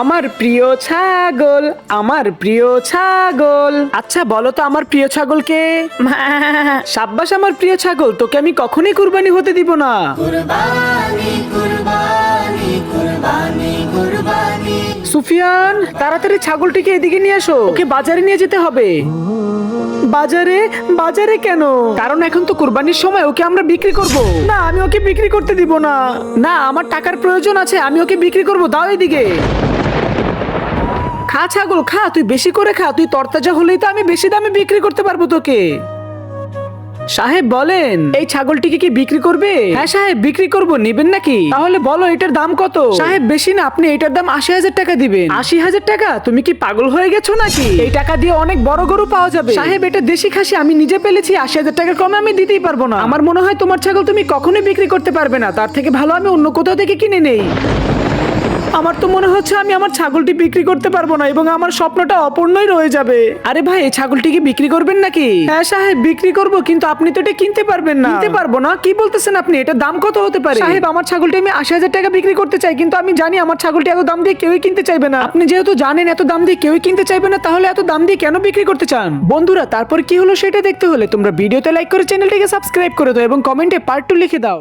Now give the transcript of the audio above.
আমার প্রিয় ছাগল, আমার প্রিয় ছাগল। আচ্ছা বলো তো আমার প্রিয় ছাগল কে? সাব্বাস আমার প্রিয় ছাগল, তোকে আমি কখনোই কুরবানি হতে দিব না। কুরবানি কুরবানি কুরবানি কুরবানি। সুফিয়ান, তাড়াতাড়ি ছাগলটিকে এদিকে নিয়ে আসো, ওকে বাজারে নিয়ে যেতে হবে। বাজারে? বাজারে কেন? কারণ এখন তো কুরবানির সময়, ওকে আমরা বিক্রি করব। না, আমি ওকে বিক্রি করতে দিব না। না, আমার টাকার প্রয়োজন আছে, আমি ওকে বিক্রি করব। দাও এদিকে। খা ছাগল খা, তুই বেশি করে খা, তুই তরতাজা হলেই তো আমি বেশি দামে বিক্রি করতে পারবো তোকে। সাহেব বলেন, এই ছাগলটিকে কি বিক্রি করবে? হ্যাঁ সাহেব, বিক্রি করব, নিবেন নাকি? তাহলে বলো এটার দাম কত? সাহেব বেশি না, আপনি এটার দাম ৮০,০০০ টাকা দিবেন। ৮০,০০০ টাকা? তুমি কি পাগল হয়ে গেছো নাকি? এই টাকা দিয়ে অনেক বড় গরু পাওয়া যাবে। সাহেব এটা দেশি খাসি, আমি নিজে পেলেছি, ৮০,০০০ টাকা কমে আমি দিতেই পারবো না। আমার মনে হয় তোমার ছাগল তুমি কখনোই বিক্রি করতে পারবে না, তার থেকে ভালো আমি অন্য কোথাও থেকে কিনে নেই। আমার তো মনে হচ্ছে আমি আমার ছাগলটি বিক্রি করতে পারবো না এবং আমার স্বপ্নটা অপূর্ণই রয়ে যাবে। আরে ভাই, এই ছাগলটিকে বিক্রি করবেন নাকি? হ্যাঁ সাহেব, বিক্রি করব, কিন্তু আপনি তো এটা কিনতে পারবেন না। কিনতে পারবো না? কি বলতেছেন আপনি? এটা দাম কত হতে পারে? সাহেব আমার ছাগলটি আমি ৮০,০০০ টাকা বিক্রি করতে চাই, কিন্তু আমি জানি আমার ছাগলটি এত দাম দিয়ে কেউই কিনতে চাইবে না। আপনি যেহেতু জানেন এত দাম দিয়ে কেউই কিনতে চাইবে না, তাহলে এত দাম দিয়ে কেন বিক্রি করতে চান? বন্ধুরা, তারপর কি হলো সেটা দেখতে হলে তোমরা ভিডিওতে লাইক করে চ্যানেলটিকে সাবস্ক্রাইব করে দাও এবং কমেন্টে পার্ট 2 লিখে দাও।